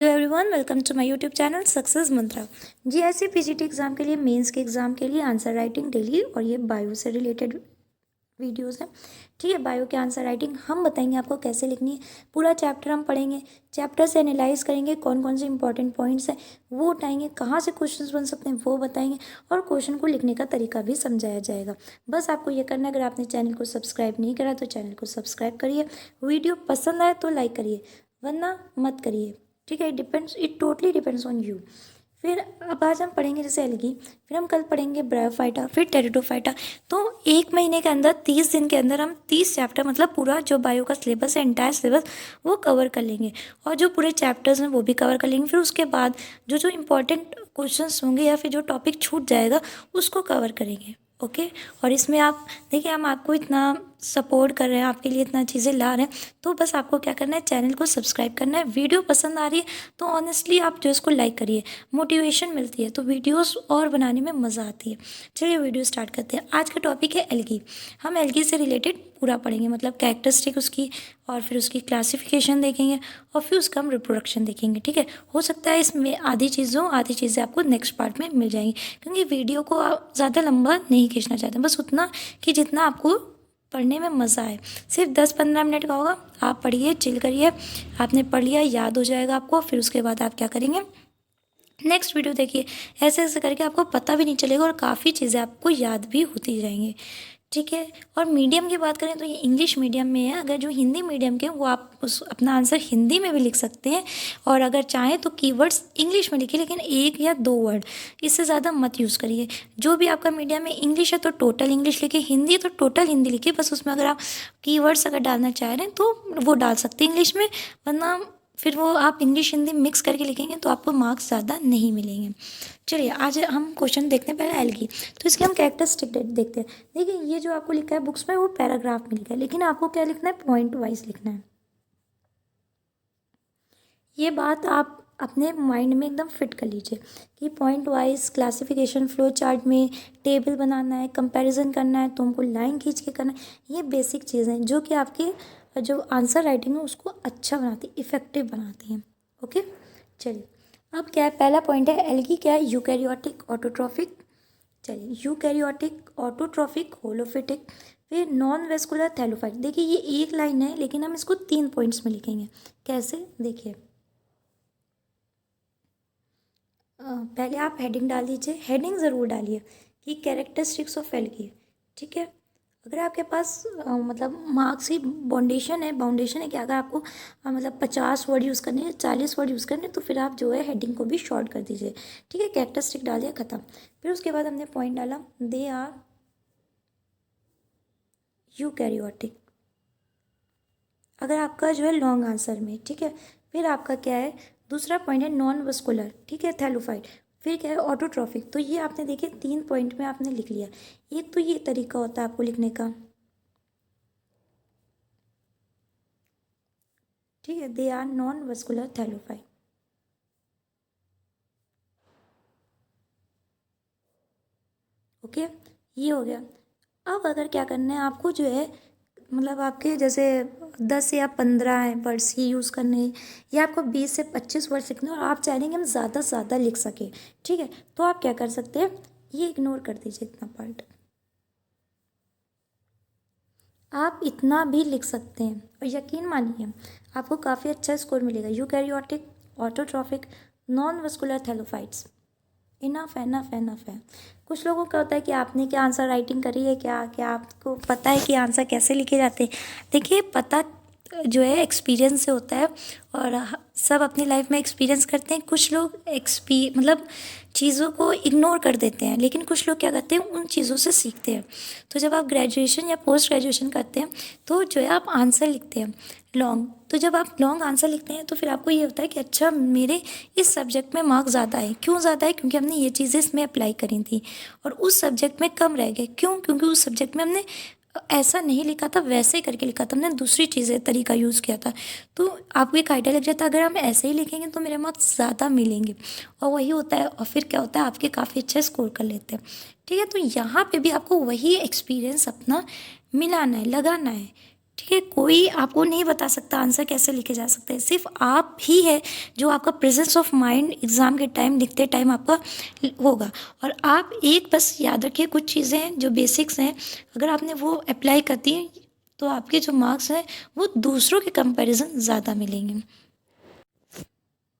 Hello everyone, welcome to my YouTube channel success mantra. GSC PGT exam के लिए, mains के exam के लिए आंसर राइटिंग डेली, और ये बायो से रिलेटेड वीडियोस हैं। ठीक है, बायो के आंसर राइटिंग हम बताएंगे आपको कैसे लिखनी है। पूरा चैप्टर हम पढ़ेंगे, चैप्टर से एनालाइज करेंगे, कौन कौन से इंपॉर्टेंट पॉइंट्स हैं वो उठाएंगे, कहाँ से क्वेश्चंस बन सकते हैं वो बताएंगे, और क्वेश्चन को लिखने का तरीका भी समझाया जाएगा। बस आपको ये करना है, अगर आपने चैनल को सब्सक्राइब नहीं करा तो चैनल को सब्सक्राइब करिए, वीडियो पसंद आए तो लाइक करिए, वरना मत करिए। ठीक है, it totally depends on you. फिर अब आज हम पढ़ेंगे जैसे एल्गी, फिर हम कल पढ़ेंगे ब्रायोफाइटा, फिर टेरिडोफाइटा। तो एक महीने के अंदर 30 दिन के अंदर हम 30 चैप्टर, मतलब पूरा जो बायो का सिलेबस है, एंटायर सिलेबस, वो कवर कर लेंगे, और जो पूरे चैप्टर्स हैं वो भी कवर कर लेंगे। फिर उसके बाद जो जो इम्पोर्टेंट क्वेश्चंस होंगे या फिर जो टॉपिक छूट जाएगा उसको कवर करेंगे। ओके, और इसमें आप देखिए, हम आपको इतना सपोर्ट कर रहे हैं, आपके लिए इतना चीज़ें ला रहे हैं, तो बस आपको क्या करना है, चैनल को सब्सक्राइब करना है। वीडियो पसंद आ रही है तो ऑनेस्टली आप जो इसको लाइक करिए, मोटिवेशन मिलती है तो वीडियोस और बनाने में मज़ा आती है। चलिए वीडियो स्टार्ट करते हैं। आज का टॉपिक है एल्गी। हम एल्गी से रिलेटेड पूरा पढ़ेंगे, मतलब कैरेक्टरिस्टिक उसकी, और फिर उसकी क्लासिफिकेशन देखेंगे, और फिर उसका हम रिप्रोडक्शन देखेंगे। ठीक है, हो सकता है इसमें आधी चीज़ें आपको नेक्स्ट पार्ट में मिल जाएंगी, क्योंकि वीडियो को आप ज़्यादा लंबा नहीं खींचना चाहते, बस उतना कि जितना आपको पढ़ने में मज़ा आए। सिर्फ 10-15 मिनट का होगा, आप पढ़िए, चिल करिए, आपने पढ़ लिया, याद हो जाएगा आपको। फिर उसके बाद आप क्या करेंगे, नेक्स्ट वीडियो देखिए, ऐसे ऐसे करके आपको पता भी नहीं चलेगा और काफ़ी चीज़ें आपको याद भी होती जाएंगी। ठीक है, और मीडियम की बात करें तो ये इंग्लिश मीडियम में है। अगर जो हिंदी मीडियम के हैं वो आप उस अपना आंसर हिंदी में भी लिख सकते हैं, और अगर चाहें तो कीवर्ड्स इंग्लिश में लिखिए, लेकिन 1 या 2 वर्ड, इससे ज़्यादा मत यूज़ करिए। जो भी आपका मीडियम में इंग्लिश है तो टोटल इंग्लिश लिखिए, हिंदी है तो टोटल हिंदी लिखिए। बस उसमें अगर आप कीवर्ड्स अगर डालना चाह रहे हैं तो वो डाल सकते हैं इंग्लिश में, वरना फिर वो आप इंग्लिश हिंदी मिक्स करके लिखेंगे तो आपको मार्क्स ज़्यादा नहीं मिलेंगे। चलिए आज हम क्वेश्चन देखते हैं पहले एल्गी। तो इसके हम कैरेक्टरिस्टिक देखते हैं। देखिए, ये जो आपको लिखा है बुक्स में वो पैराग्राफ में लिखा है, लेकिन आपको क्या लिखना है, पॉइंट वाइज लिखना है। ये बात आप अपने माइंड में एकदम फिट कर लीजिए कि point wise classification, flow chart में टेबल बनाना है, कंपैरिजन करना है तो हमको लाइन खींच के करना है। ये बेसिक चीज़ें हैं जो कि आपके जो आंसर राइटिंग है उसको अच्छा बनाती, इफेक्टिव बनाती हैं। ओके, चलिए अब क्या है, पहला पॉइंट है एल्गी क्या है, यूकैरियोटिक ऑटोट्रॉफिक। चलिए, यूकैरियोटिक ऑटोट्रॉफिक होलोफिटिक, फिर नॉन वेस्कुलर थैलोफाइट। देखिए ये एक लाइन है लेकिन हम इसको 3 पॉइंट्स में लिखेंगे। कैसे, देखिए पहले आप हेडिंग डाल दीजिए, हेडिंग ज़रूर डालिए कि कैरेक्टरिस्टिक्स ऑफ एल्गी। ठीक है, अगर आपके पास मतलब मार्क्स की बाउंडेशन है कि अगर आपको मतलब 50 वर्ड यूज़ करने हैं, 40 वर्ड यूज़ करने हैं, तो फिर आप जो है हेडिंग को भी शॉर्ट कर दीजिए। ठीक है, कैरेक्टरिस्टिक डाल दिया, ख़त्म। फिर उसके बाद हमने पॉइंट डाला, दे आर यूकैरियोटिक, अगर आपका जो है लॉन्ग आंसर में। ठीक है, फिर आपका क्या है, दूसरा पॉइंट है नॉन वस्कुलर, ठीक है, थैलोफाइट। फिर क्या है, ऑटोट्रॉफिक। तो ये आपने देखिए 3 पॉइंट में आपने लिख लिया। एक तो ये तरीका होता है आपको लिखने का। ठीक है, they are non vascular thallophyte. Okay, ये हो गया। अब अगर क्या करना है आपको जो है, मतलब आपके जैसे 10 या 15 वर्ड्स ही यूज़ करने हैं, या आपको 20 से 25 वर्ड्स लिखने हैं, और आप चाह रहे हैं कि हम ज़्यादा से ज़्यादा लिख सकें। ठीक है, तो आप क्या कर सकते हैं, ये इग्नोर कर दीजिए इतना पार्ट, आप इतना भी लिख सकते हैं और यकीन मानिए आपको काफ़ी अच्छा स्कोर मिलेगा। Eukaryotic autotrophic non vascular thallophytes, enough है, इनफ है, इनफ है। कुछ लोगों का होता है कि आपने क्या आंसर राइटिंग करी है, क्या क्या आपको पता है कि आंसर कैसे लिखे जाते हैं। देखिए, पता जो है एक्सपीरियंस से होता है, और सब अपनी लाइफ में एक्सपीरियंस करते हैं। कुछ लोग मतलब चीज़ों को इग्नोर कर देते हैं, लेकिन कुछ लोग क्या करते हैं, उन चीज़ों से सीखते हैं। तो जब आप ग्रेजुएशन या पोस्ट ग्रेजुएशन करते हैं तो जो है आप आंसर लिखते हैं लॉन्ग। तो जब आप लॉन्ग आंसर लिखते हैं तो फिर आपको ये होता है कि अच्छा, मेरे इस सब्जेक्ट में मार्क्स ज़्यादा है। क्यों ज़्यादा है, क्योंकि हमने ये चीज़ें इसमें अप्लाई करी थी, और उस सब्जेक्ट में कम रह गए। क्यों, क्योंकि उस सब्जेक्ट में हमने ऐसा नहीं लिखा था, वैसे ही करके लिखा था, हमने दूसरी चीज़ें तरीका यूज़ किया था। तो आपको एक आइडिया लग जाता है, अगर हम ऐसे ही लिखेंगे तो मेरे मार्क्स ज़्यादा मिलेंगे, और वही होता है। और फिर क्या होता है, आपके काफ़ी अच्छा स्कोर कर लेते हैं। ठीक है, तो यहाँ पे भी आपको वही एक्सपीरियंस अपना मिलाना है, लगाना है। ठीक है, कोई आपको नहीं बता सकता आंसर कैसे लिखे जा सकते हैं, सिर्फ आप ही है जो आपका प्रेजेंस ऑफ माइंड एग्ज़ाम के टाइम लिखते टाइम आपका होगा। और आप एक बस याद रखिए, कुछ चीज़ें हैं जो बेसिक्स हैं, अगर आपने वो अप्लाई कर दी तो आपके जो मार्क्स हैं वो दूसरों के कंपैरिजन ज़्यादा मिलेंगे।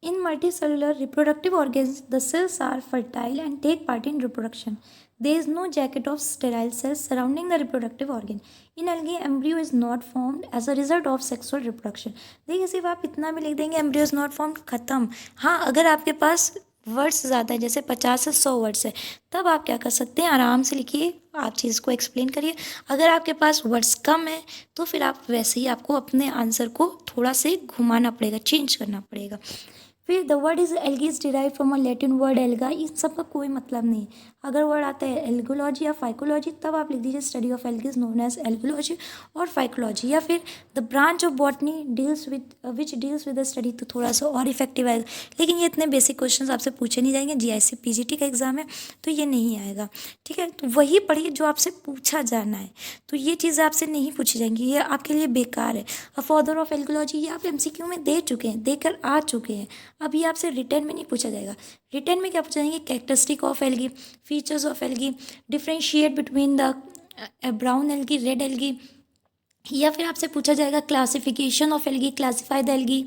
In multicellular reproductive organs, the cells are fertile and take part in reproduction. There is no jacket of sterile cells surrounding the reproductive organ. In algae, embryo is not formed as a result of sexual reproduction. देखिए, सिर्फ आप इतना भी लिख देंगे embryo is not formed, खत्म। हाँ, अगर आपके पास वर्ड्स ज़्यादा है, जैसे 50 से 100 वर्ड्स है, तब आप क्या कर सकते हैं, आराम से लिखिए, आप चीज़ को एक्सप्लेन करिए। अगर आपके पास वर्ड्स कम है तो फिर आप वैसे ही आपको अपने आंसर को थोड़ा से घुमाना पड़ेगा, चेंज करना पड़ेगा। फिर the word is algae is derive from a Latin word alga, इन सब का कोई मतलब नहीं। अगर वर्ड आता है एल्गोलॉजी या फाइकोलॉजी, तब आप लिख दीजिए study of algae is known as algology और फाइकोलॉजी, या फिर the branch of botany deals with which deals with the study, तो थोड़ा सा और इफेक्टिव आएगा। लेकिन ये इतने बेसिक क्वेश्चन आपसे पूछे नहीं जाएंगे, जीआईसी पीजीटी का एग्जाम है तो ये नहीं आएगा। ठीक है, तो वही पढ़िए जो आपसे पूछा जाना है, तो ये चीज़ें आपसे नहीं पूछी जाएंगी, ये आपके लिए बेकार है। अ फादर ऑफ एल्गोलॉजी ये आप एमसीक्यू में दे चुके हैं, देकर आ चुके हैं, अभी आपसे रिटर्न में नहीं पूछा जाएगा। रिटर्न में क्या पूछा जाएंगे, characteristic of algae, features of algae, differentiate between the brown algae, red algae, या फिर आपसे पूछा जाएगा classification of algae, classify the algae,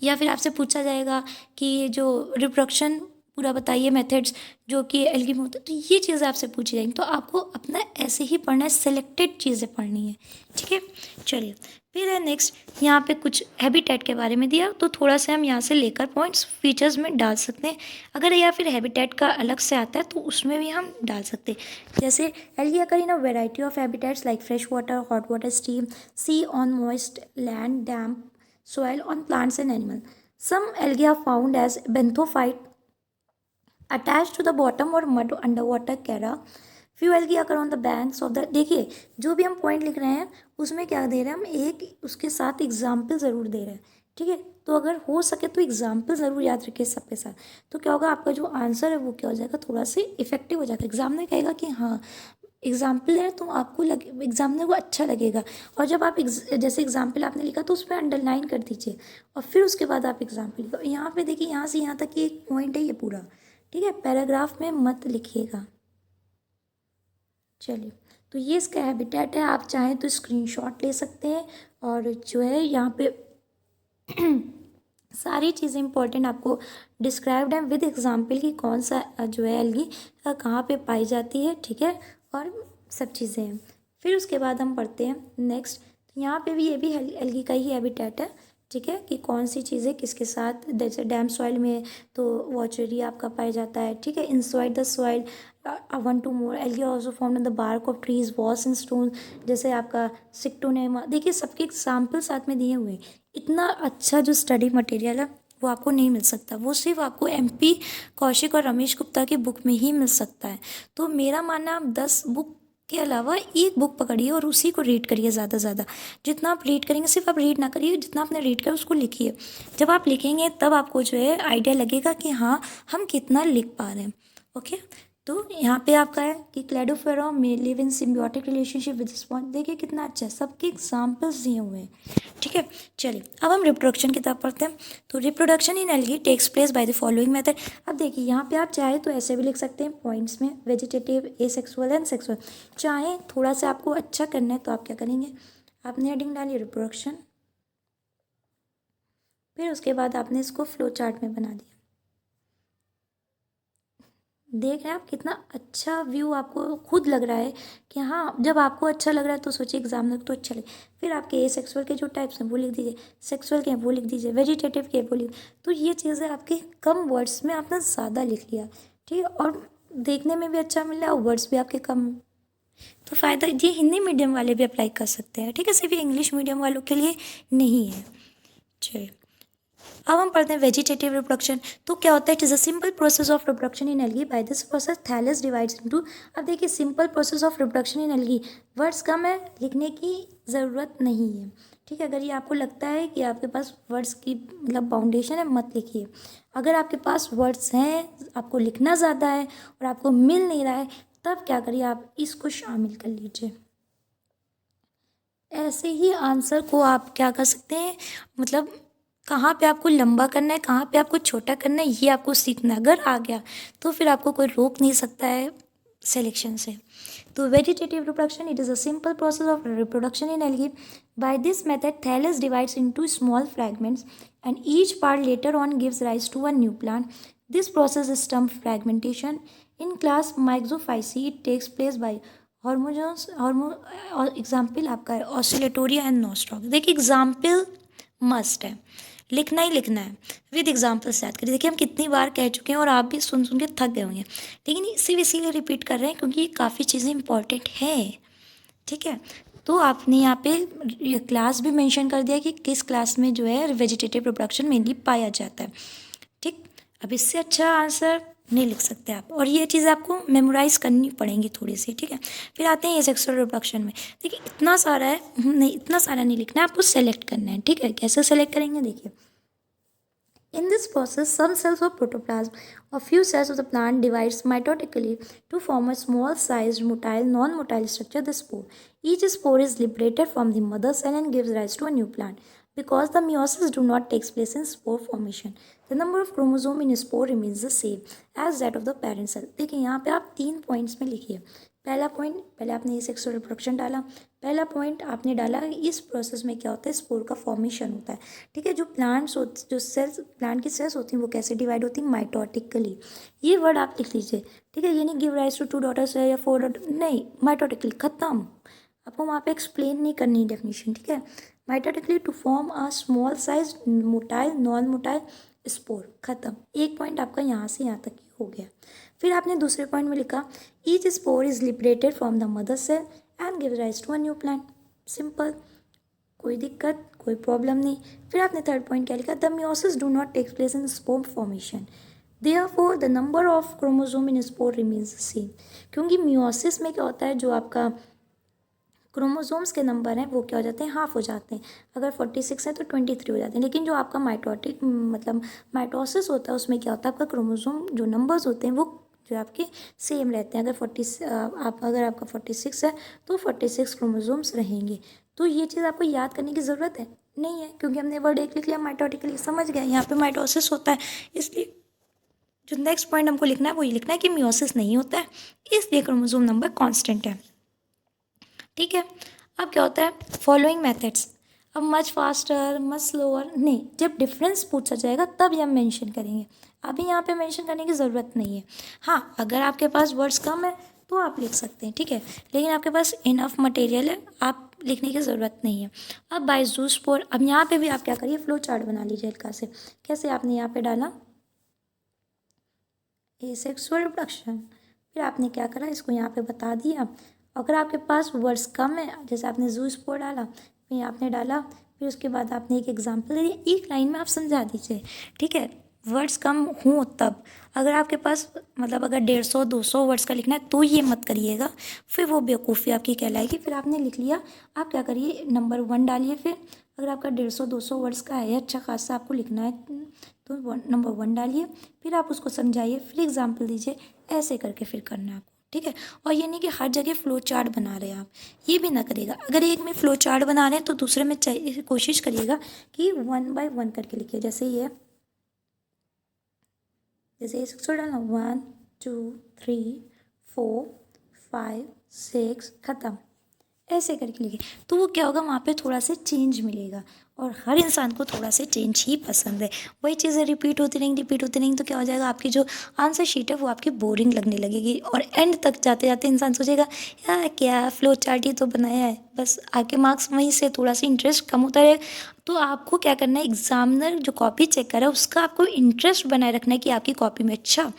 या फिर आपसे पूछा जाएगा कि ये जो रिप्रोडक्शन पूरा बताइए मेथड्स जो कि एल्गी में होता है, तो ये चीज़ें आपसे पूछी जाएंगी। तो आपको अपना ऐसे ही पढ़ना है, सेलेक्टेड चीज़ें पढ़नी है। ठीक है, चलिए फिर है नेक्स्ट, यहाँ पे कुछ हैबिटेट के बारे में दिया, तो थोड़ा सा हम यहाँ से लेकर पॉइंट्स फीचर्स में डाल सकते हैं। अगर या फिर हैबिटेट का अलग से आता है तो उसमें भी हम डाल सकते हैं। जैसे algae occur in a variety of habitats like fresh water, hot water, steam, sea on moist land, damp soil, on plants and animals. Some algae are found as benthophyte attached to the bottom or mud underwater chara. Few algae occur on the banks of the, देखिए जो भी हम point लिख रहे हैं उसमें क्या दे रहे हैं हम, एक उसके साथ एग्जाम्पल ज़रूर दे रहे हैं। ठीक है, तो अगर हो सके तो एग्जाम्पल ज़रूर याद रखिए सबके साथ, तो क्या होगा, आपका जो आंसर है वो क्या हो जाएगा, थोड़ा सा इफेक्टिव हो जाएगा। एग्जामिनर कहेगा कि हाँ एग्जाम्पल है, तो आपको लगे, एग्जामिनर को अच्छा लगेगा। और जब आप जैसे एग्जाम्पल आपने लिखा तो उसमें अंडरलाइन कर दीजिए और फिर उसके बाद आप एग्जाम्पल लिखो। यहाँ पे देखिए, यहाँ से यहाँ तक की एक पॉइंट है ये पूरा। ठीक है, पैराग्राफ में मत लिखिएगा। चलिए, तो ये इसका हैबिटेट है, आप चाहें तो स्क्रीनशॉट ले सकते हैं, और जो है यहाँ पे सारी चीज़ें इंपॉर्टेंट आपको डिस्क्राइब्ड है विद एग्जाम्पल की कौन सा जो है एल्गी कहाँ पे पाई जाती है। ठीक है, और सब चीज़ें हैं। फिर उसके बाद हम पढ़ते हैं नेक्स्ट, यहाँ पे भी ये भी एल्गी का ही हैबिटेट है। ठीक है, कि कौन सी चीज़ें किसके साथ, जैसे डैम सॉइल में तो वॉचरी आपका पाया जाता है। ठीक है, inside the soil 1 to more algae also found in the bark of trees, walls and stone, जैसे आपका सिक्टोनेमा। देखिए सबके एग्जाम्पल साथ में दिए हुए हैं। इतना अच्छा जो स्टडी मटेरियल है वो आपको नहीं मिल सकता, वो सिर्फ आपको एमपी कौशिक और रमेश गुप्ता की बुक में ही मिल सकता है। तो मेरा मानना, आप 10 बुक के अलावा एक बुक पकड़िए और उसी को रीड करिए ज़्यादा से ज़्यादा। जितना आप रीड करेंगे, सिर्फ आप रीड ना करिए, जितना आपने रीड किया उसको लिखिए। जब आप लिखेंगे तब आपको जो है आइडिया लगेगा कि हाँ हम कितना लिख पा रहे हैं। ओके, तो यहाँ पे आपका है कि क्लेडोफेरा में live in symbiotic relationship with sponge. देखिए कितना अच्छा है, सबके एग्जाम्पल्स दिए हुए हैं। ठीक है, चलिए अब हम रिप्रोडक्शन की तरफ पढ़ते हैं। तो reproduction in algae takes place by the following method. अब देखिए यहाँ पे आप चाहे तो ऐसे भी लिख सकते हैं पॉइंट्स में, वेजिटेटिव, एसेक्सुअल एंड सेक्सुअल। चाहे थोड़ा सा आपको अच्छा करना है तो आप क्या करेंगे, आपने हेडिंग डाली रिप्रोडक्शन, फिर उसके बाद आपने इसको फ्लो चार्ट में बना दिया। देख रहे हैं आप कितना अच्छा व्यू आपको खुद लग रहा है कि हाँ, जब आपको अच्छा लग रहा है तो सोचिए एग्जामिनर को तो अच्छा लगे। फिर आपके ए सेक्सुअल के जो टाइप्स हैं वो लिख दीजिए, सेक्सुअल के हैं वो लिख दीजिए, वेजिटेटिव के वो लिख, तो ये चीज़ें आपके कम वर्ड्स में आपने ज़्यादा लिख लिया। ठीक है, और देखने में भी अच्छा मिल रहा है और वर्ड्स भी आपके कम। तो फ़ायदा ये हिंदी मीडियम वाले भी अप्लाई कर सकते हैं। ठीक है, सिर्फ इंग्लिश मीडियम वालों के लिए नहीं है। चलिए अब हम पढ़ते हैं वेजिटेटिव रिप्रोडक्शन। तो क्या होता है, it is a simple process of reproduction in algae. By this process thallus divides into. अब देखिए simple process of reproduction in algae, words कम है, लिखने की ज़रूरत नहीं है। ठीक है, अगर ये आपको लगता है कि आपके पास वर्ड्स की मतलब बाउंडेशन है, मत लिखिए। अगर आपके पास वर्ड्स हैं, आपको लिखना ज़्यादा है और आपको मिल नहीं रहा है, तब क्या करिए, आप इसको शामिल कर लीजिए। ऐसे ही आंसर को आप क्या कर सकते हैं, मतलब कहाँ पे आपको लंबा करना है, कहाँ पे आपको छोटा करना है, ये आपको सीखना है। अगर आ गया तो फिर आपको कोई रोक नहीं सकता है सिलेक्शन से। तो vegetative reproduction, it is a simple process of reproduction in algae. By this method thallus divides into small fragments and each part later on gives rise to a new plant. This process is termed fragmentation. In class Myxophyceae it takes place by hormogones. और example आपका है Oscillatoria and नोस्ट्रॉक. देखिए example must है, लिखना ही लिखना है, with example से याद करिए. देखिए हम कितनी बार कह चुके हैं और आप भी सुन सुन के थक गए होंगे, लेकिन सिर्फ इसीलिए रिपीट कर रहे हैं क्योंकि ये काफ़ी चीज़ें इंपॉर्टेंट है. ठीक है, तो आपने यहाँ पे ये क्लास भी मेंशन कर दिया कि किस क्लास में जो है वेजिटेटिव रिप्रोडक्शन मेनली पाया जाता है. ठीक, अब इससे अच्छा आंसर नहीं लिख सकते आप, और ये चीज़ आपको मेमोराइज करनी पड़ेंगी थोड़ी सी. ठीक है, फिर आते हैं सेक्सुअल रिप्रोडक्शन में. देखिए इतना सारा है, नहीं इतना सारा नहीं लिखना है, आपको सेलेक्ट करना है. ठीक है, कैसे सेलेक्ट करेंगे देखिए. In this process, some cells of protoplasm or few cells of the plant divides mitotically to form a small-sized motile, non-motile structure, the spore. Each spore is liberated from the mother cell and gives rise to a new plant. Because the meiosis do not take place in spore formation, the number of chromosome in spore remains the same as that of the parent cell. देखिए यहाँ पे आप 3 points में लिखिए. पहला point, पहले आपने ये सेक्सुअल रिप्रोडक्शन डाला. पहला पॉइंट आपने डाला इस प्रोसेस में क्या होता है, स्पोर का फॉर्मेशन होता है. ठीक है, जो प्लांट्स जो सेल्स, प्लांट की सेल्स होती हैं वो कैसे डिवाइड होती हैं, माइटोटिकली. ये वर्ड आप लिख लीजिए. ठीक है, ये नहीं गिव राइज टू 2 डॉटर्स या 4 डॉटर, नहीं, माइटोटिकली खत्म. आपको वहाँ पे एक्सप्लेन नहीं करनी डेफिनेशन. ठीक है, mitotically to form a small size motile non motile spore, खत्म. एक पॉइंट आपका यहाँ से यहाँ तक ही हो गया. फिर आपने दूसरे पॉइंट में लिखा each spore is liberated from the mother cell and give rise to a new plant. Simple, कोई दिक्कत, कोई प्रॉब्लम नहीं. फिर आपने थर्ड पॉइंट क्या लिखा, the meiosis do not take place in spore formation, therefore the number of chromosome in spore remains the same. क्योंकि meiosis में क्या होता है, जो आपका क्रोमोसोम्स के नंबर हैं वो क्या हो जाते हैं, हाफ हो जाते हैं. अगर 46 है तो 23 हो जाते हैं. लेकिन जो आपका माइटोटिक मतलब माइटोसिस होता है उसमें क्या होता है, आपका क्रोमोसोम जो नंबर्स होते हैं वो जो आपके सेम रहते हैं. अगर आपका 46 है तो 46 क्रोमोसोम्स रहेंगे. तो ये चीज़ आपको याद करने की ज़रूरत है नहीं है, क्योंकि हमने वर्ड एक लिख लिया माइटोटिकली, समझ गया यहाँ पे माइटोसिस होता है. इसलिए जो नेक्स्ट पॉइंट हमको लिखना है वो ये लिखना है कि मियोसिस नहीं होता है, इसलिए क्रोमोसोम नंबर कॉन्स्टेंट है. ठीक है, अब क्या होता है, फॉलोइंग मेथड्स. अब मच फास्टर, मच स्लोअर नहीं, जब डिफरेंस पूछा जाएगा तब ये हम मेंशन करेंगे. अभी यहाँ पे मेंशन करने की ज़रूरत नहीं है. हाँ, अगर आपके पास वर्ड्स कम है तो आप लिख सकते हैं. ठीक है, लेकिन आपके पास इनफ मटेरियल है, आप लिखने की ज़रूरत नहीं है. अब बाय ज़ूस्पोर, अब यहाँ पे भी आप क्या करिए, फ्लो चार्ट बना लीजिए हल्का से. कैसे, आपने यहाँ पे डाला एसेक्सुअल रिप्रोडक्शन, फिर आपने क्या करा, इसको यहाँ पे बता दिया. अगर आपके पास वर्ड्स कम है, जैसे आपने ज़ूस्पोर डाला, फिर आपने डाला, फिर उसके बाद आपने एक एग्जांपल दे दिया, एक लाइन में आप समझा दीजिए. ठीक है, वर्ड्स कम हों तब. अगर आपके पास मतलब अगर 150-200 वर्ड्स का लिखना है तो ये मत करिएगा, फिर वो बेवकूफ़ी आपकी कहलाएगी. फिर आपने लिख लिया, आप क्या करिए, नंबर 1 डालिए. फिर अगर आपका 150-200 वर्ड्स का है, अच्छा खासा आपको लिखना है, तो नंबर 1 डालिए. फिर आप उसको समझाइए, फिर एग्जाम्पल दीजिए, ऐसे करके फिर करना है आपको. ठीक है, और ये नहीं कि हर जगह फ्लो चार्ट बना रहे हैं आप, ये भी ना करिएगा. अगर एक में फ्लो चार्ट बना रहे हैं तो दूसरे में चाहिए कोशिश करिएगा कि 1 by 1 करके लिखिए. जैसे ये सेक्सुअल डालना 1 2 3 4 5 6 ख़त्म, ऐसे करके लिखिए. तो वो क्या होगा, वहाँ पे थोड़ा सा चेंज मिलेगा, और हर इंसान को थोड़ा सा चेंज ही पसंद है. वही चीज़ें रिपीट होती रहेंगी तो क्या हो जाएगा, आपकी जो आंसर शीट है वो आपकी बोरिंग लगने लगेगी, और एंड तक जाते जाते इंसान सोचेगा यार क्या फ्लो चार्ट ही तो बनाया है, बस आके मार्क्स वहीं से थोड़ा सा इंटरेस्ट कम होता है. तो आपको क्या करना है, एग्जामिनर जो कॉपी चेक कर रहा है उसका आपको इंटरेस्ट बनाए रखना है कि आपकी कॉपी में अच्छा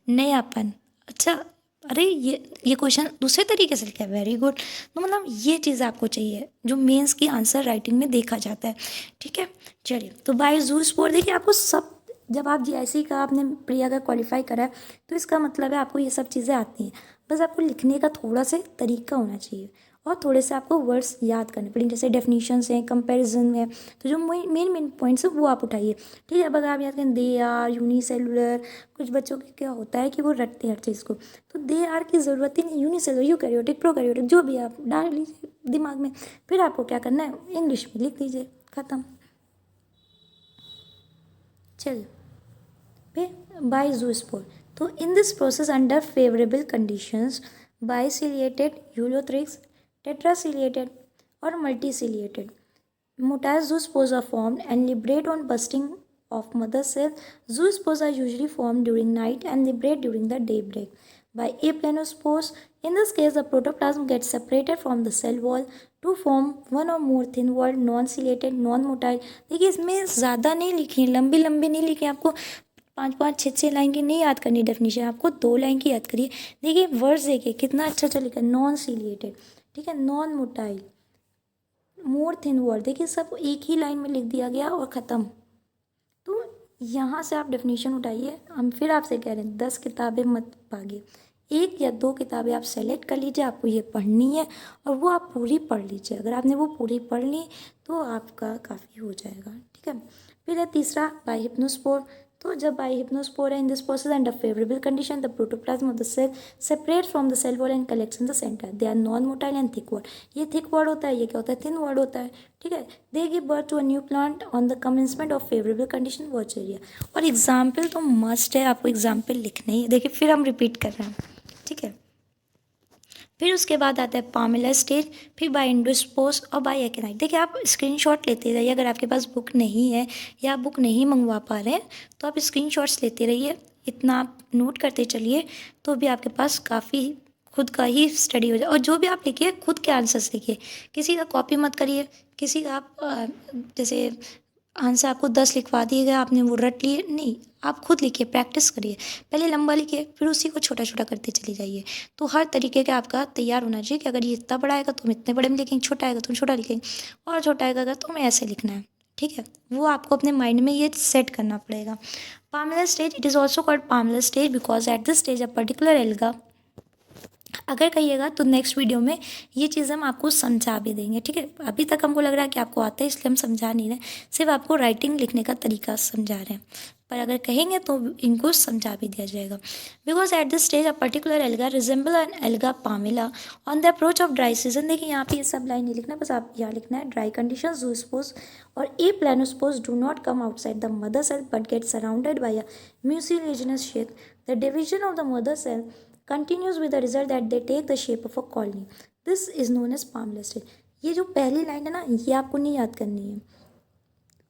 नयापन, अच्छा अरे ये क्वेश्चन दूसरे तरीके से लिखा है, वेरी गुड. तो मतलब ये चीज़ आपको चाहिए जो मेंस की आंसर राइटिंग में देखा जाता है. ठीक है, चलिए, तो बाय ज़ूस्पोर देखिए आपको सब, जब आप जीआईसी का आपने प्री अगर क्वालिफाई करा है तो इसका मतलब है आपको ये सब चीज़ें आती हैं, बस आपको लिखने का थोड़ा सा तरीका होना चाहिए. और थोड़े से आपको वर्ड्स याद करने पड़ेंगे, जैसे डेफिनेशंस हैं, कंपैरिजन है, तो जो मेन पॉइंट्स हैं वो आप उठाइए। ठीक है, अब अगर आप याद करें दे आर, यूनिसेलुलर, कुछ बच्चों के क्या होता है कि वो रटते हैं हर चीज़ को, तो दे आर की ज़रूरत ही नहीं, यूनिसेलुलर, यूकैरियोटिक, प्रोकैरियोटिक, जो भी आप डाल लीजिए दिमाग में। फिर आपको क्या करना है, इंग्लिश में लिख दीजिए, ख़त्म। चलिए फिर बाय जूस्पोर, तो in this process under favourable conditions biciliated Ulothrix, tetraciliated और multiciliated motile zoospores are formed and liberate on bursting of mother cell. Zoospores are usually formed during night and liberate during the daybreak by aplanospores. In this case, the protoplasm gets separated from the cell wall to form one or more thin-walled, non-ciliated, non-motile. देखिए इसमें ज़्यादा नहीं लिखी है, लंबी लंबी नहीं लिखी, आपको 5-5 6 लाइन की नहीं याद करनी डेफिनेशन, आपको 2 लाइन की याद करिए। देखिए वर्ड्स देखिए कितना अच्छा अच्छा लिखा है, नॉन सीलिएटेड, ठीक है, नॉन मोटाइल, मोर थिन वर्ड, देखिए सब एक ही लाइन में लिख दिया गया और ख़त्म। तो यहाँ से आप डेफिनेशन उठाइए। हम फिर आपसे कह रहे हैं 10 किताबें मत भागिए, 1 या 2 किताबें आप सेलेक्ट कर लीजिए, आपको ये पढ़नी है और वो आप पूरी पढ़ लीजिए। अगर आपने वो पूरी पढ़ ली तो आपका काफ़ी हो जाएगा। ठीक है, फिर है तीसरा बाय हिप्नोस्पोर। तो जब बाय हिप्नोस्पोर है, in this process under favourable condition the protoplasm of the cell separate from the cell wall and collects in the centre, they are non motile and thick walled. ये thick walled होता है, ये क्या होता है, thin word होता है। ठीक है, they give birth to a new plant on the commencement of favourable condition watch area. और एग्जाम्पल तो मस्ट है, आपको एग्जाम्पल लिखना ही है। देखिए फिर हम रिपीट कर रहे हैं। ठीक है, फिर उसके बाद आता है पामेला स्टेज, फिर बाय एंडोस्पोर्स और बाय एकेनाइट। देखिए आप स्क्रीनशॉट लेते रहिए, अगर आपके पास बुक नहीं है या आप बुक नहीं मंगवा पा रहे हैं तो आप स्क्रीनशॉट्स लेते रहिए, इतना आप नोट करते चलिए तो भी आपके पास काफ़ी खुद का ही स्टडी हो जाए। और जो भी आप लिखिए खुद के आंसर्स लिखिए, किसी का कॉपी मत करिए, किसी का आप जैसे आंसर आपको 10 लिखवा दिए गए, आपने वो रट लिए, नहीं, आप खुद लिखिए, प्रैक्टिस करिए। पहले लंबा लिखिए, फिर उसी को छोटा छोटा करते चले जाइए। तो हर तरीके का आपका तैयार होना चाहिए कि अगर ये इतना बड़ा आएगा तो हम इतने बड़े में लिखेंगे, छोटा आएगा तो हम छोटा लिखेंगे, और छोटा आएगा तो हमें ऐसे लिखना है। ठीक है, वो आपको अपने माइंड में ये सेट करना पड़ेगा। Pamela stage, it is also called Pamela stage because at this stage a particular alga, अगर कहिएगा तो नेक्स्ट वीडियो में ये चीज़ हम आपको समझा भी देंगे। ठीक है, अभी तक हमको लग रहा है कि आपको आता है इसलिए हम समझा नहीं रहे, सिर्फ आपको राइटिंग लिखने का तरीका समझा रहे हैं, पर अगर कहेंगे तो इनको समझा भी दिया जाएगा। Because at this stage a particular alga resemble an alga Palmella on the approach of dry season. देखिए यहाँ पे ये सब लाइन नहीं लिखना, बस आप यहाँ लिखना है ड्राई कंडीशन जूस्पोज और aplanospores do not come outside the mother cell but get surrounded by a mucilaginous shape. The division of the mother cell continues with the result that they take the shape of a colony. This is known as palmless stage. ये जो पहली line है ना, ये आपको नहीं याद करनी है।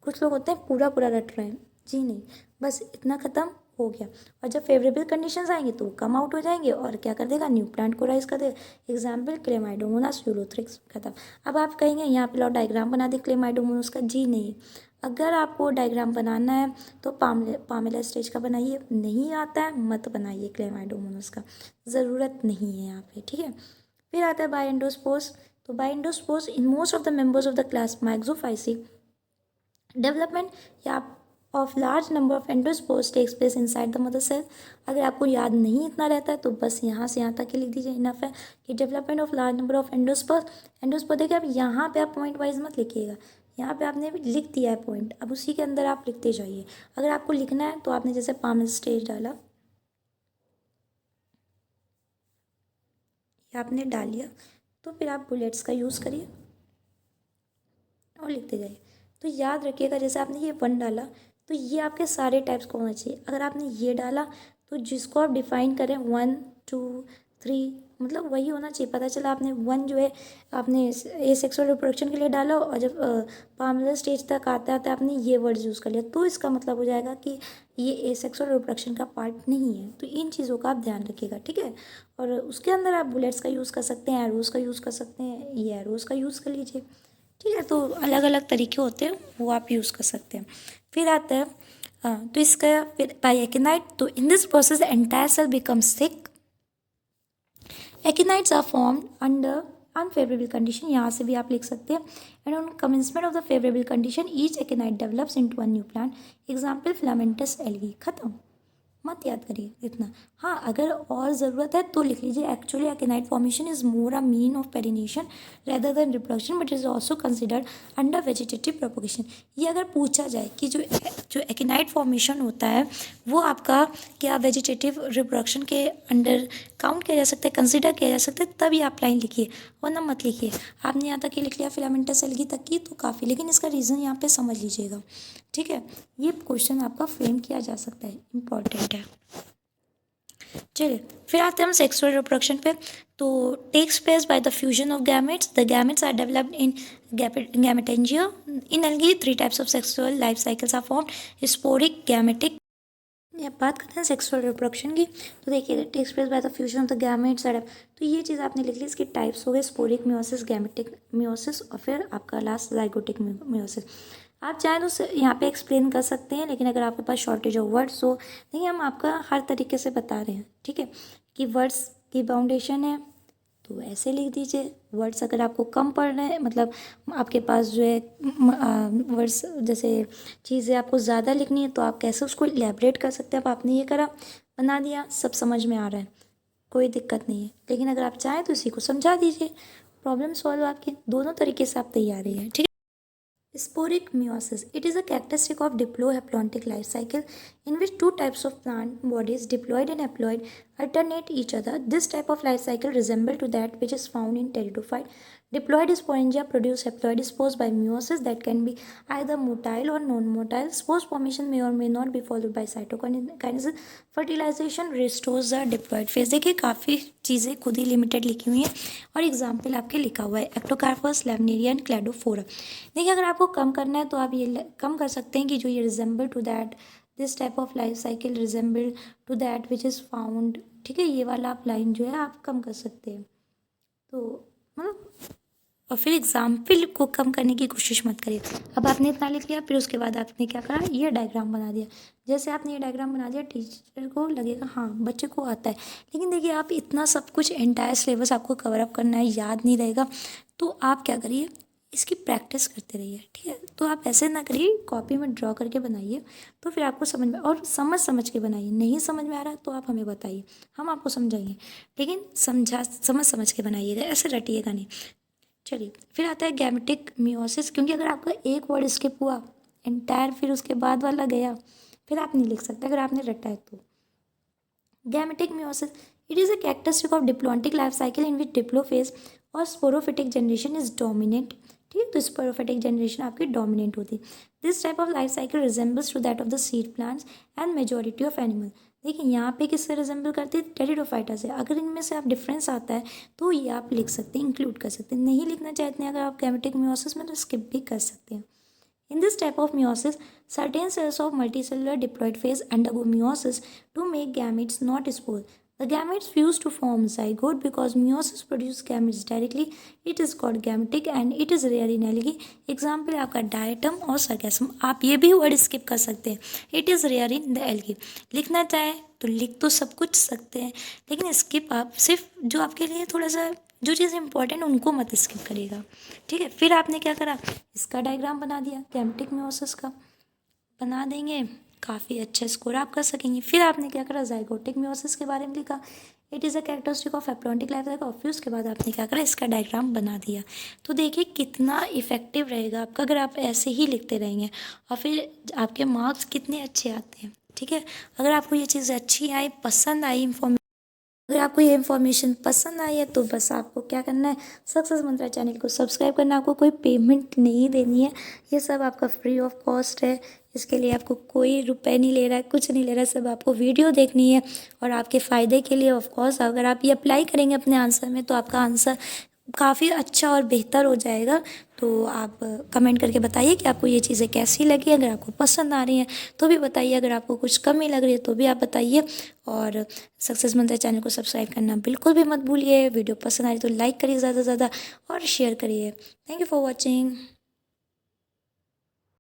कुछ लोग होते हैं पूरा पूरा रट रहे हैं, जी नहीं, बस इतना ख़त्म हो गया। और जब फेवरेबल कंडीशंस आएंगे तो वो कम आउट हो जाएंगे और क्या कर देगा, न्यू प्लांट को राइज कर देगा। एग्जाम्पल क्लेमाइडोमोनास यूलोथ्रिक्स, खत्म। अब आप कहेंगे यहाँ पे लो डायग्राम बना दे क्लेमाइडोमोनास का, जी नहीं, अगर आपको डायग्राम बनाना है तो पामेला स्टेज का बनाइए, नहीं आता है मत बनाइए क्लेमाइडोमोनास का, ज़रूरत नहीं है यहाँ पे। ठीक है, फिर आता है बाय एंडोस्पोर्स। तो by endospores in most of the members of the class Myxophyceae development या of large number of endospores takes place inside the mother cell. अगर आपको याद नहीं इतना रहता है तो बस यहाँ से यहाँ तक ही लिख दीजिए, इनफ है कि development of large number of endospores. Endospore देखिए, अब यहाँ पे आप पॉइंट वाइज मत लिखिएगा, यहाँ पे आपने लिख दिया है पॉइंट, अब उसी के अंदर आप लिखते जाइए। अगर आपको लिखना है तो आपने जैसे पामेला स्टेज डाला, या आपने डाल लिया, तो फिर आप बुलेट्स का यूज़ करिए और लिखते जाइए। तो याद रखिएगा, जैसे आपने ये 1 डाला तो ये आपके सारे टाइप्स को होना चाहिए। अगर आपने ये डाला तो जिसको आप डिफाइन करें 1 2 3, मतलब वही होना चाहिए। पता चला आपने 1 जो है आपने ए सेक्सुअल रिप्रोडक्शन के लिए डाला और जब पामेला स्टेज तक आते आते आपने ये वर्ड्स यूज़ कर लिया, तो इसका मतलब हो जाएगा कि ये ए सेक्सुअल रिप्रोडक्शन का पार्ट नहीं है। तो इन चीज़ों का आप ध्यान रखिएगा। ठीक है, और उसके अंदर आप बुलेट्स का यूज़ कर सकते हैं, एरोज़ का यूज़ कर सकते हैं, ये एरोज़ का यूज़ कर लीजिए। ठीक है, तो अलग अलग तरीके होते हैं, वो आप यूज़ कर सकते हैं। फिर आता है तो इसका फिर बाय एकिनाइट। तो in this process entire cell becomes thick. Echinites are formed under unfavorable condition, यहाँ से भी आप लिख सकते हैं। And on commencement of the favorable condition each echinite develops into a new plant. Example filamentous algae, खत्म। मत याद करिए इतना। हाँ, अगर और ज़रूरत है तो लिख लीजिए, actually akinete formation is more a mean of perennation rather than reproduction but is also considered under vegetative propagation. ये अगर पूछा जाए कि जो एकिनाइट फॉर्मेशन होता है वो आपका क्या वेजिटेटिव रिप्रोडक्शन के अंडर काउंट किया जा सकता है, कंसिडर किया जा सकता है, तब ये आप लाइन लिखिए, वरना मत लिखिए। आपने यहाँ तक ही लिख लिया फिलामेंटस एल्गी तक की तो काफ़ी, लेकिन इसका रीज़न यहाँ पे समझ लीजिएगा, ठीक है। ये क्वेश्चन आपका फ्रेम किया जा सकता है, इम्पॉर्टेंट है। चलिए फिर आते हैं हम सेक्सुअल रिप्रोडक्शन पे। तो takes place by the fusion of gametes. The gametes are developed in gametangia. In algae 3 types of sexual life cycles are formed, sporic, gametic. अब बात करते हैं सेक्सुअल रिप्रोडक्शन की। तो देखिए, takes place by the fusion of the gametes are, तो ये चीज़ आपने लिख ली। इसके टाइप्स हो गए स्पोरिक मियोसिस, गैमेटिक मियोसिस और फिर आपका लास्ट जाइगोटिक मियोसिस। आप चाहें तो यहाँ पे एक्सप्लेन कर सकते हैं, लेकिन अगर आपके पास शॉर्टेज ऑफ वर्ड्स हो, देखिए हम आपका हर तरीके से बता रहे हैं, ठीक है, कि वर्ड्स की बाउंडेशन है तो ऐसे लिख दीजिए। वर्ड्स अगर आपको कम पड़ रहे हैं, मतलब आपके पास जो है वर्ड्स जैसे चीज़ें आपको ज़्यादा लिखनी है तो आप कैसे उसको इलेबरेट कर सकते हैं। अब आपने ये करा, बना दिया, सब समझ में आ रहा है, कोई दिक्कत नहीं है। लेकिन अगर आप चाहें तो इसी को समझा दीजिए, प्रॉब्लम सॉल्व आपकी। दोनों तरीके से आप तैयार है, ठीक है। Sporic meiosis. It is a characteristic of diplohaplontic life cycle in which two types of plant bodies, diploid and haploid, alternate each other. This type of life cycle resembles to that which is found in pteridophyte. Diploid sporangia produce haploid spores by meiosis that can be either motile or non-motile. Spores formation may or may not be followed by cytokinesis. Fertilization restores the diploid phase. देखिए काफ़ी चीज़ें खुद ही limited लिखी हुई हैं और example आपके लिखा हुआ है, एक्टोकार्पस, लैमिनेरिया एंड क्लैडोफोरा। देखिए अगर आपको कम करना है तो आप ये कम कर सकते हैं कि जो ये resemble to that, this type of life cycle resemble to that which is found, ठीक है, ये वाला आप लाइन जो है आप कम कर सकते हैं। तो मतलब और फिर एग्जाम्पल को कम करने की कोशिश मत करिए। अब आपने इतना लिख लिया, फिर उसके बाद आपने क्या करा, ये डायग्राम बना दिया। जैसे आपने ये डायग्राम बना दिया, टीचर को लगेगा हाँ बच्चे को आता है, लेकिन देखिए आप इतना सब कुछ एंटायर सिलेबस आपको कवर अप करना है, याद नहीं रहेगा, तो आप क्या करिए, इसकी प्रैक्टिस करते रहिए, ठीक है। तो आप ऐसे ना करिए, कॉपी में ड्रॉ करके बनाइए, तो फिर आपको समझ में, और समझ के बनाइए। नहीं समझ में आ रहा तो आप हमें बताइए, हम आपको समझाएंगे, लेकिन समझ के बनाइएगा, ऐसे रटिएगा नहीं। चलिए फिर आता है गैमेटिक मियोसिस। क्योंकि अगर आपका एक वर्ड स्किप हुआ एंटायर, फिर उसके बाद वाला गया, फिर आप नहीं लिख सकते अगर आपने रटा है तो। Gametic meiosis, it is a characteristic of diplontic life cycle in which diplophase और स्पोरोफिटिक जनरेशन इज डोमिनेंट, ठीक है। तो स्पोरोफिटिक जनरेशन आपकी डोमिनेंट होती है। This type of life cycle resembles to that of the seed plants and majority of animal. देखिए यहाँ पे किससे रिजेंबल करती है, टेरिडोफाइटा से। अगर इनमें से आप डिफरेंस आता है तो ये आप लिख सकते हैं, इंक्लूड कर सकते हैं। नहीं लिखना चाहते हैं अगर आप गैमेटिक मियोसिस में तो स्किप भी कर सकते हैं। In this type of meiosis, certain cells of multicellular diploid phase undergo meiosis to make gametes, not spores. The gametes fuse to form zygote because meiosis produces gametes directly. It is called gametic and it is rare in algae. Example है आपका diatom और सरगेसम। आप ये भी word skip कर सकते हैं, it is rare in the algae. लिखना चाहे तो लिख तो सब कुछ सकते हैं, लेकिन स्किप आप सिर्फ जो आपके लिए थोड़ा सा जो चीज़ इंपॉर्टेंट उनको मत स्किप करिएगा, ठीक है। फिर आपने क्या करा, इसका डायग्राम बना दिया, गैमेटिक मियोसिस का बना देंगे, काफ़ी अच्छा स्कोर आप कर सकेंगे। फिर आपने क्या करा, जाइगोटिक मियोसिस के बारे में लिखा, it is a characteristic of haplontic life cycle. और फिर उसके बाद आपने क्या करा, इसका डायग्राम बना दिया। तो देखिए कितना इफेक्टिव रहेगा आपका अगर आप ऐसे ही लिखते रहेंगे, और फिर आपके मार्क्स कितने अच्छे आते हैं, ठीक है। अगर आपको ये चीज़ अच्छी आई, पसंद आई इन्फॉर्मेशन, अगर आपको ये इन्फॉर्मेशन पसंद आई है तो बस आपको क्या करना है, सक्सेस मंत्रा चैनल को सब्सक्राइब करना। आपको कोई पेमेंट नहीं देनी है, ये सब आपका फ्री ऑफ कॉस्ट है। इसके लिए आपको कोई रुपए नहीं ले रहा है, कुछ नहीं ले रहा है, सब आपको वीडियो देखनी है और आपके फ़ायदे के लिए। ऑफ कोर्स अगर आप ये अप्लाई करेंगे अपने आंसर में तो आपका आंसर काफ़ी अच्छा और बेहतर हो जाएगा। तो आप कमेंट करके बताइए कि आपको ये चीज़ें कैसी लगी। अगर आपको पसंद आ रही हैं तो भी बताइए, अगर आपको कुछ कमी लग रही है तो भी आप बताइए। और सक्सेस मंत्रा चैनल को सब्सक्राइब करना बिल्कुल भी मत भूलिए। वीडियो पसंद आई तो लाइक करिए ज़्यादा से ज़्यादा और शेयर करिए। Thank you for watching.